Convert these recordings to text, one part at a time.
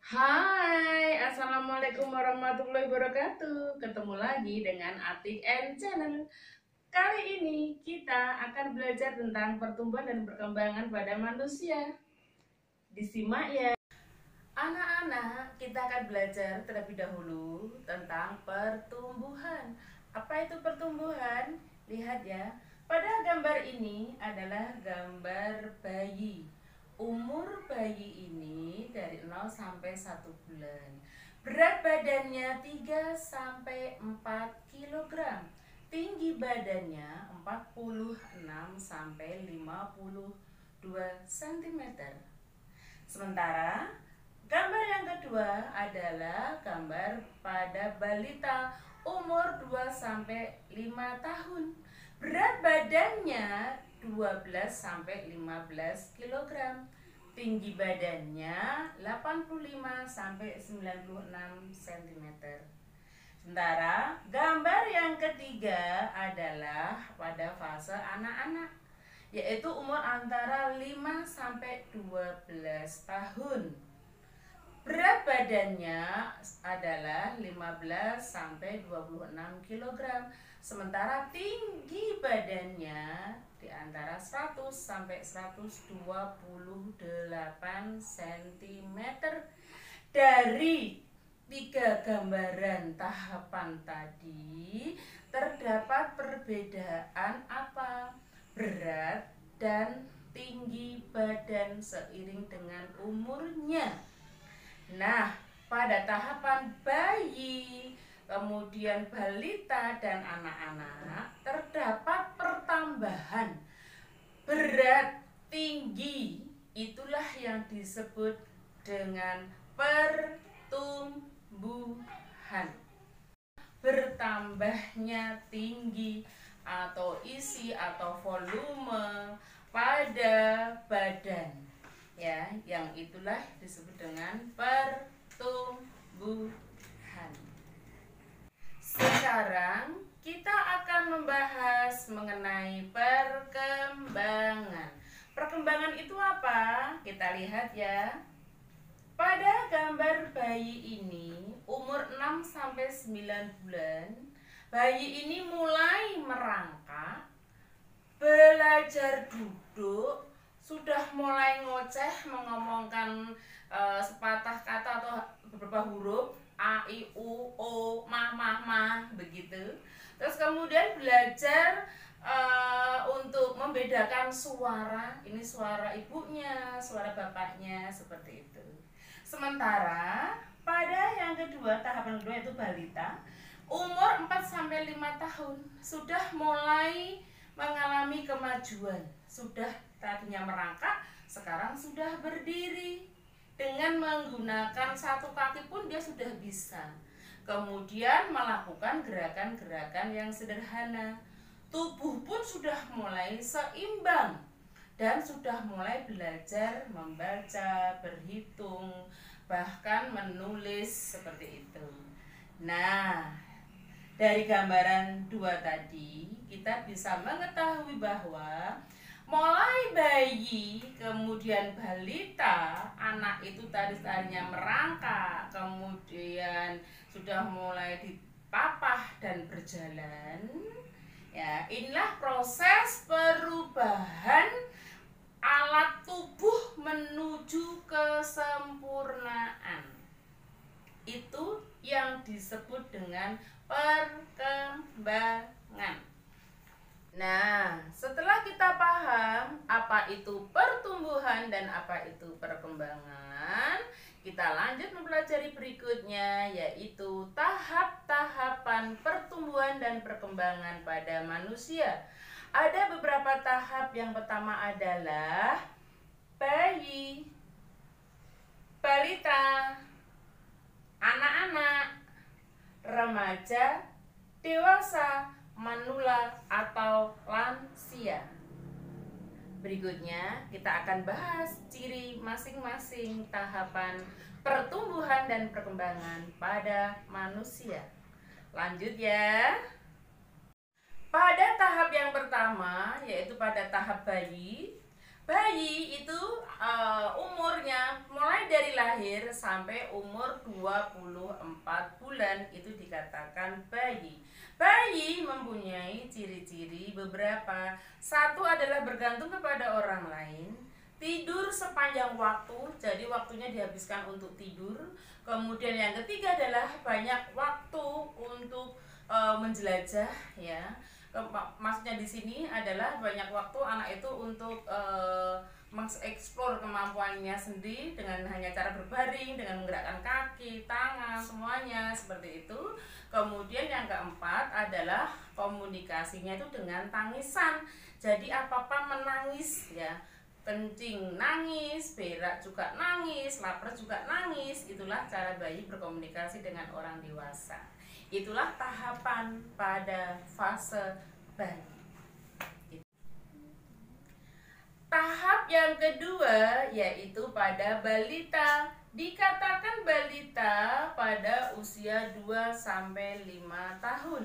Hai, Assalamualaikum warahmatullahi wabarakatuh. Ketemu lagi dengan Atik and Channel. Kali ini kita akan belajar tentang pertumbuhan dan perkembangan pada manusia. Disimak ya. Anak-anak, kita akan belajar terlebih dahulu tentang pertumbuhan. Apa itu pertumbuhan? Lihat ya. Pada gambar ini adalah gambar bayi. Umur bayi ini dari 0 sampai 1 bulan. Berat badannya 3 sampai 4 kg. Tinggi badannya 46 sampai 52 cm. Sementara gambar yang kedua adalah gambar pada balita umur 2 sampai 5 tahun. Berat badannya 12 sampai 15 kg. Tinggi badannya 85 sampai 96 cm. Sementara gambar yang ketiga adalah pada fase anak-anak, yaitu umur antara 5 sampai 12 tahun. Berat badannya adalah 15 sampai 26 kg. Sementara tinggi badannya di antara 100 sampai 128 cm. Dari tiga gambaran tahapan tadi terdapat perbedaan apa? Berat dan tinggi badan seiring dengan umurnya. Nah, pada tahapan bayi, kemudian balita dan anak-anak terdapat pertambahan berat tinggi. Itulah yang disebut dengan pertumbuhan. Bertambahnya tinggi atau isi atau volume pada badan, ya, yang itulah disebut dengan pertumbuhan. Sekarang kita akan membahas mengenai perkembangan. Perkembangan itu apa? Kita lihat ya. Pada gambar bayi ini umur 6 sampai 9 bulan, bayi ini mulai merangkak, belajar duduk, sudah mulai ngoceh, mengomongkan sepatah kata atau beberapa huruf a, i, u, o, ma, begitu. Terus kemudian belajar untuk membedakan suara, ini suara ibunya, suara bapaknya, seperti itu. Sementara pada yang kedua, tahapan kedua yaitu balita, umur 4 sampai 5 tahun sudah mulai mengalami kemajuan. Sudah tadinya merangkak, sekarang sudah berdiri. Dengan menggunakan satu kaki pun dia sudah bisa. Kemudian melakukan gerakan-gerakan yang sederhana. Tubuh pun sudah mulai seimbang dan sudah mulai belajar membaca, berhitung, bahkan menulis seperti itu. Nah, dari gambaran dua tadi kita bisa mengetahui bahwa mulai bayi, kemudian balita, anak itu tadinya merangkak, kemudian sudah mulai dipapah dan berjalan. Ya, inilah proses perubahan alat tubuh menuju kesempurnaan. Itu yang disebut dengan perkembangan. Nah, setelah kita paham apa itu pertumbuhan dan apa itu perkembangan, kita lanjut mempelajari berikutnya, yaitu tahap-tahapan pertumbuhan dan perkembangan pada manusia. Ada beberapa tahap. Yang pertama adalah bayi, balita, anak-anak, remaja, dewasa, manula atau lansia. Berikutnya kita akan bahas ciri masing-masing tahapan pertumbuhan dan perkembangan pada manusia. Lanjut ya. Pada tahap yang pertama, yaitu pada tahap bayi. Bayi itu umurnya mulai dari lahir sampai umur 24 bulan itu dikatakan bayi. Bayi mempunyai ciri-ciri beberapa. Satu adalah bergantung kepada orang lain, tidur sepanjang waktu, jadi waktunya dihabiskan untuk tidur. Kemudian yang ketiga adalah banyak waktu untuk menjelajah, ya. Maksudnya di sini adalah banyak waktu anak itu untuk mengeksplor kemampuannya sendiri dengan hanya cara berbaring, dengan menggerakkan kaki, tangan, semuanya seperti itu. Kemudian yang keempat adalah komunikasinya itu dengan tangisan. Jadi apa-apa menangis, ya. Kencing nangis, berak juga nangis, lapar juga nangis. Itulah cara bayi berkomunikasi dengan orang dewasa. Itulah tahapan pada fase bayi. Tahap yang kedua yaitu pada balita. Dikatakan balita pada usia 2-5 tahun.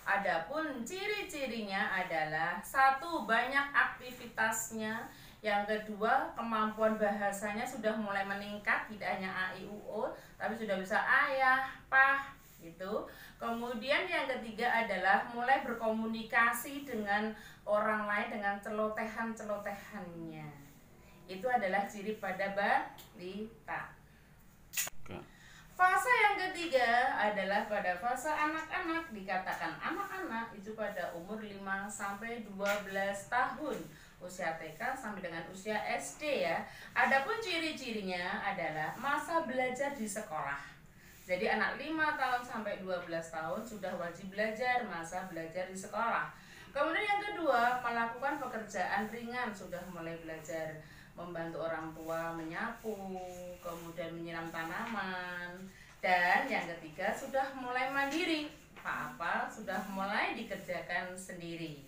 Adapun ciri-cirinya adalah satu, banyak aktivitasnya. Yang kedua, kemampuan bahasanya sudah mulai meningkat, tidak hanya a, i, u, o, tapi sudah bisa ayah, pah, gitu. Kemudian yang ketiga adalah mulai berkomunikasi dengan orang lain dengan celotehan-celotehannya. Itu adalah ciri pada balita. Fase yang ketiga adalah pada fase anak-anak. Dikatakan anak-anak itu pada umur 5-12 tahun, usia TK sampai dengan usia SD, ya. Adapun ciri-cirinya adalah masa belajar di sekolah. Jadi anak 5 tahun sampai 12 tahun sudah wajib belajar, masa belajar di sekolah. Kemudian yang kedua, melakukan pekerjaan ringan, sudah mulai belajar membantu orang tua menyapu, kemudian menyiram tanaman. Dan yang ketiga, sudah mulai mandiri, apa-apa sudah mulai dikerjakan sendiri.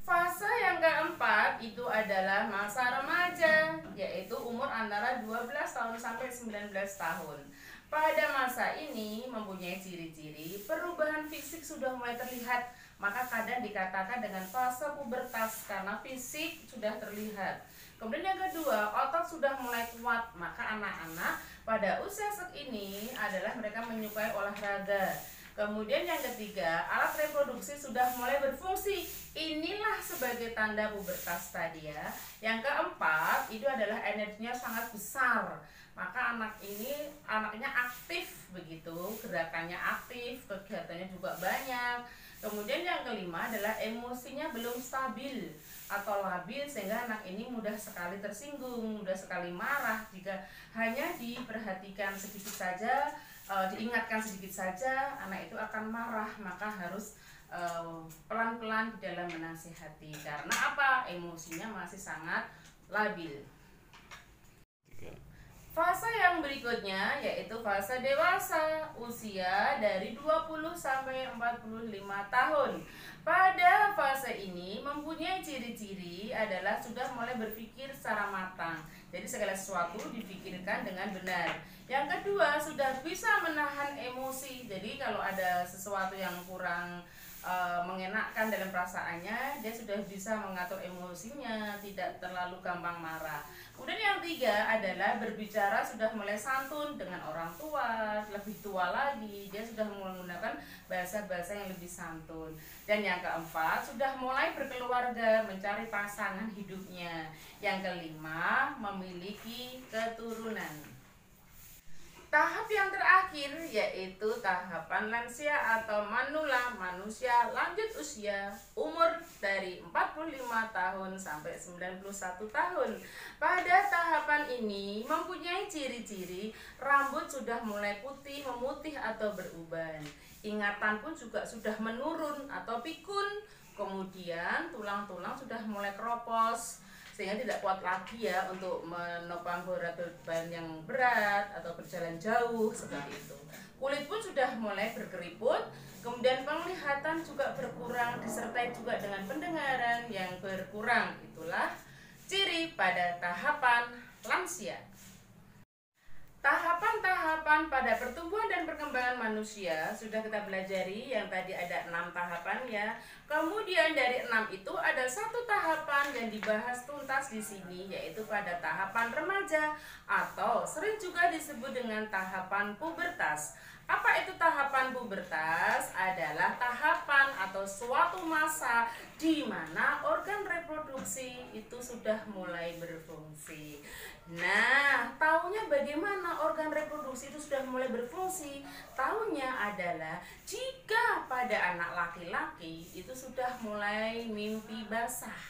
Fase yang keempat itu adalah masa remaja, yaitu umur antara 12 tahun sampai 19 tahun. Pada masa ini mempunyai ciri-ciri perubahan fisik sudah mulai terlihat, maka kadang dikatakan dengan fase pubertas karena fisik sudah terlihat. Kemudian yang kedua, otot sudah mulai kuat, maka anak-anak pada usia ini adalah mereka menyukai olahraga. Kemudian yang ketiga, alat reproduksi sudah mulai berfungsi. Inilah sebagai tanda pubertas tadi, ya. Yang keempat, itu adalah energinya sangat besar. Maka anaknya aktif begitu, gerakannya aktif, kegiatannya juga banyak. Kemudian yang kelima adalah emosinya belum stabil atau labil, sehingga anak ini mudah sekali tersinggung, mudah sekali marah jika hanya diperhatikan sedikit saja, diingatkan sedikit saja, anak itu akan marah. Maka harus pelan-pelan di dalam menasihati. Karena apa? Emosinya masih sangat labil. Fase yang berikutnya yaitu fase dewasa, usia dari 20 sampai 45 tahun. Pada fase ini mempunyai ciri-ciri adalah sudah mulai berpikir secara matang. Jadi segala sesuatu dipikirkan dengan benar. Yang kedua, sudah bisa menahan emosi. Jadi kalau ada sesuatu yang kurang mengenakkan dalam perasaannya, dia sudah bisa mengatur emosinya, tidak terlalu gampang marah. Kemudian yang tiga adalah berbicara sudah mulai santun dengan orang tua, lebih tua lagi, dia sudah menggunakan bahasa-bahasa yang lebih santun. Dan yang keempat, sudah mulai berkeluarga, mencari pasangan hidupnya. Yang kelima, memiliki keturunan. Tahap yang terakhir yaitu tahapan lansia atau manula, manusia lanjut usia, umur dari 45 tahun sampai 91 tahun. Pada tahapan ini mempunyai ciri-ciri rambut sudah mulai putih, memutih atau beruban. Ingatan pun juga sudah menurun atau pikun. Kemudian tulang-tulang sudah mulai keropos, sehingga tidak kuat lagi ya untuk menopang beban yang berat atau berjalan jauh seperti itu. Kulit pun sudah mulai berkeriput, kemudian penglihatan juga berkurang, disertai juga dengan pendengaran yang berkurang. Itulah ciri pada tahapan lansia. Tahapan tahapan pada pertumbuhan dan perkembangan manusia sudah kita pelajari, yang tadi ada 6 tahapan ya. Kemudian dari 6 itu ada satu tahapan yang dibahas tuntas di sini, yaitu pada tahapan remaja atau sering juga disebut dengan tahapan pubertas. Apa itu tahapan pubertas? Adalah tahapan atau suatu masa di mana organ reproduksi itu sudah mulai berfungsi. Nah, taunya bagaimana organ reproduksi itu sudah mulai berfungsi? Taunya adalah jika pada anak laki-laki itu sudah mulai mimpi basah.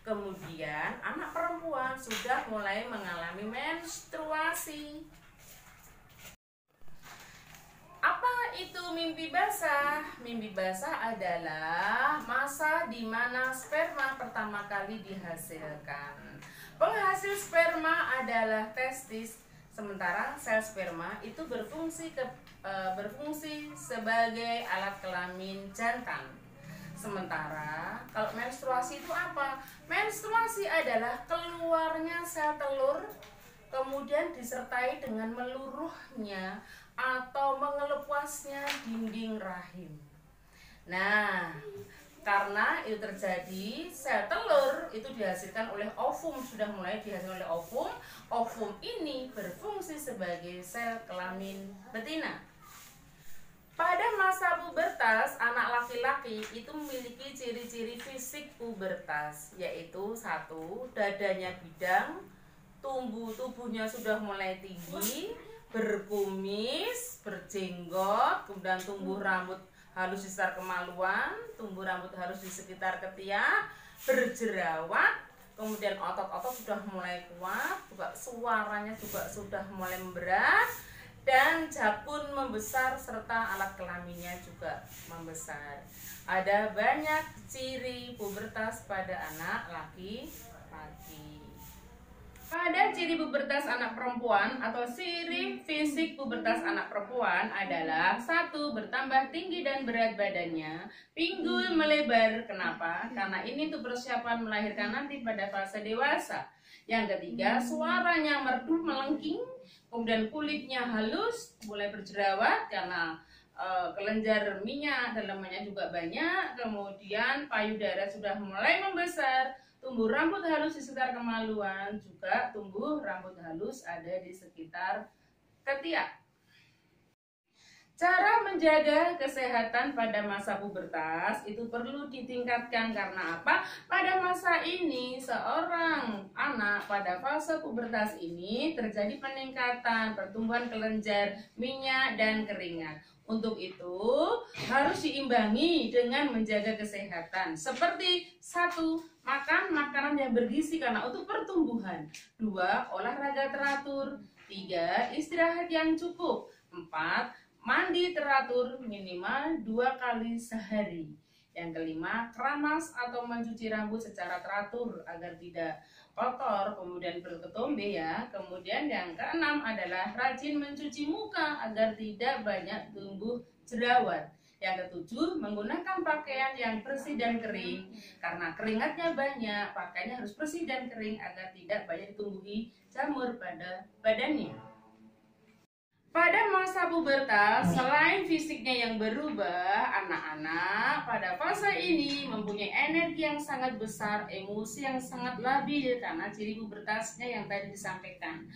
Kemudian anak perempuan sudah mulai mengalami menstruasi. Apa itu mimpi basah? Mimpi basah adalah masa di mana sperma pertama kali dihasilkan. Penghasil sperma adalah testis, sementara sel sperma itu berfungsi sebagai alat kelamin jantan. Sementara kalau menstruasi itu apa? Menstruasi adalah keluarnya sel telur, kemudian disertai dengan meluruhnya atau mengelepasnya dinding rahim. Nah, karena itu terjadi, sel telur itu dihasilkan oleh ovum, sudah mulai dihasilkan oleh ovum. Ovum ini berfungsi sebagai sel kelamin betina. Pada masa pubertas, anak laki-laki itu memiliki ciri-ciri fisik pubertas, yaitu 1. Dadanya bidang, tubuhnya sudah mulai tinggi, berkumis, berjenggot, kemudian tumbuh rambut halus di sekitar kemaluan, tumbuh rambut halus di sekitar ketiak, berjerawat, kemudian otot-otot sudah mulai kuat, juga suaranya juga sudah mulai memberat, dan jakun membesar serta alat kelaminnya juga membesar. Ada banyak ciri pubertas pada anak laki-laki. Pada ciri pubertas anak perempuan atau ciri fisik pubertas anak perempuan adalah 1. Bertambah tinggi dan berat badannya, pinggul melebar. Kenapa? Karena ini tuh persiapan melahirkan nanti pada fase dewasa. Yang ketiga, suaranya merdu melengking, kemudian kulitnya halus, mulai berjerawat karena kelenjar minyak dalamannya juga banyak, kemudian payudara sudah mulai membesar, tumbuh rambut halus di sekitar kemaluan, juga tumbuh rambut halus ada di sekitar ketiak. Cara menjaga kesehatan pada masa pubertas itu perlu ditingkatkan karena apa? Pada masa ini seorang anak pada fase pubertas ini terjadi peningkatan pertumbuhan kelenjar minyak dan keringat. Untuk itu harus diimbangi dengan menjaga kesehatan seperti 1. Makan makanan yang bergizi karena untuk pertumbuhan. 2. Olahraga teratur. 3. Istirahat yang cukup. 4. Mandi teratur minimal 2 kali sehari. Yang kelima, keramas atau mencuci rambut secara teratur agar tidak kotor, kemudian berketombe ya. Kemudian yang keenam adalah rajin mencuci muka agar tidak banyak tumbuh jerawat. Yang ketujuh, menggunakan pakaian yang bersih dan kering. Karena keringatnya banyak, pakaiannya harus bersih dan kering agar tidak banyak ditumbuhi jamur pada badannya. Pada masa pubertas, selain fisiknya yang berubah, anak-anak pada fase ini mempunyai energi yang sangat besar, emosi yang sangat labil karena ciri pubertasnya yang tadi disampaikan.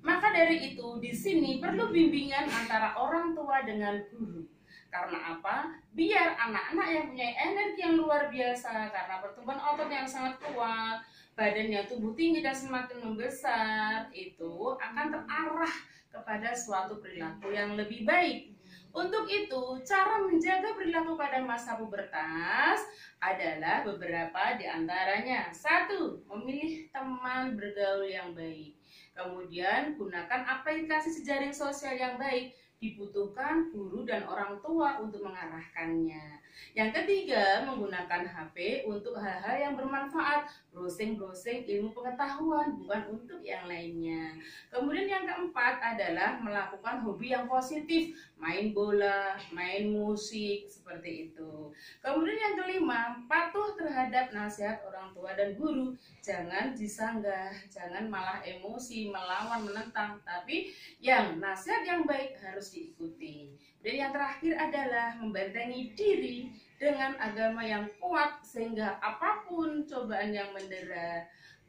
Maka dari itu, di sini perlu bimbingan antara orang tua dengan guru. Karena apa? Biar anak-anak yang punya energi yang luar biasa karena pertumbuhan otot yang sangat kuat, badannya tubuh tinggi dan semakin membesar, itu akan terarah kepada suatu perilaku yang lebih baik. Untuk itu, cara menjaga perilaku pada masa pubertas adalah beberapa di antaranya. 1. Memilih teman bergaul yang baik. Kemudian, gunakan aplikasi jejaring sosial yang baik. Dibutuhkan guru dan orang tua untuk mengarahkannya. Yang ketiga, menggunakan HP untuk hal-hal yang bermanfaat, browsing-browsing ilmu pengetahuan, bukan untuk yang lainnya. Kemudian yang keempat adalah melakukan hobi yang positif, main bola, main musik, seperti itu. Kemudian yang kelima, patuh terhadap nasihat orang tua dan guru. Jangan disanggah, jangan malah emosi, melawan, menentang, tapi yang nasihat yang baik harus diikuti. Dan yang terakhir adalah membentengi diri dengan agama yang kuat, sehingga apapun cobaan yang mendera,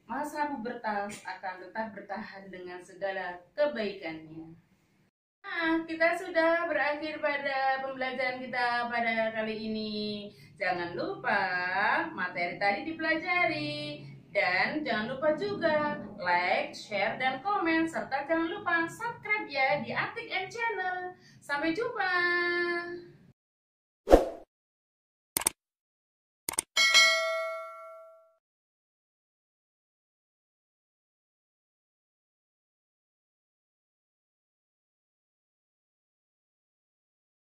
masa pubertas akan tetap bertahan dengan segala kebaikannya. Nah, kita sudah berakhir pada pembelajaran kita pada kali ini. Jangan lupa materi tadi dipelajari. Dan jangan lupa juga like, share, dan komen. Serta jangan lupa subscribe ya di Atik and Channel. Sampai jumpa.